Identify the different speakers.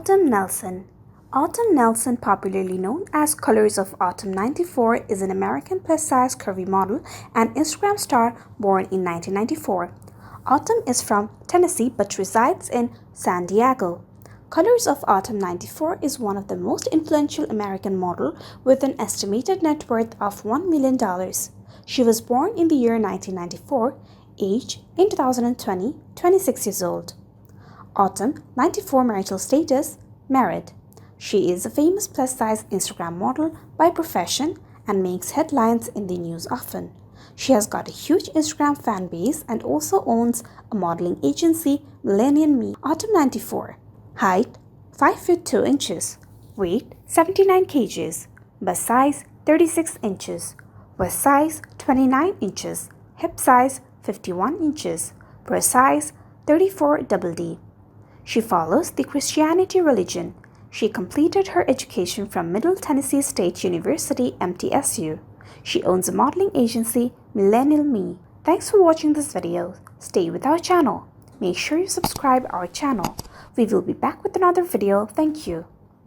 Speaker 1: Autumn Nelson. Autumn Nelson, popularly known as Colors of Autumn 94, is an American plus-size curvy model and Instagram star born in 1994. Autumn is from Tennessee but resides in San Diego. Colors of Autumn 94 is one of the most influential American model with an estimated net worth of $1 million. She was born in the year 1994, age in 2020, 26 years old. Autumn 94 marital status, married. She is a famous plus-size Instagram model by profession and makes headlines in the news often. She has got a huge Instagram fan base and also owns a modeling agency, Millennium Me. Autumn 94. Height 5 feet 2 inches. Weight 79 kgs. Bust size 36 inches. Waist size 29 inches. Hip size 51 inches. Breast size 34 DD. She follows the Christianity religion. She completed her education from Middle Tennessee State University, MTSU. She owns a modeling agency, Millennium Me. Thanks for watching this video. Stay with our channel. Make sure you subscribe our channel. We will be back with another video. Thank you.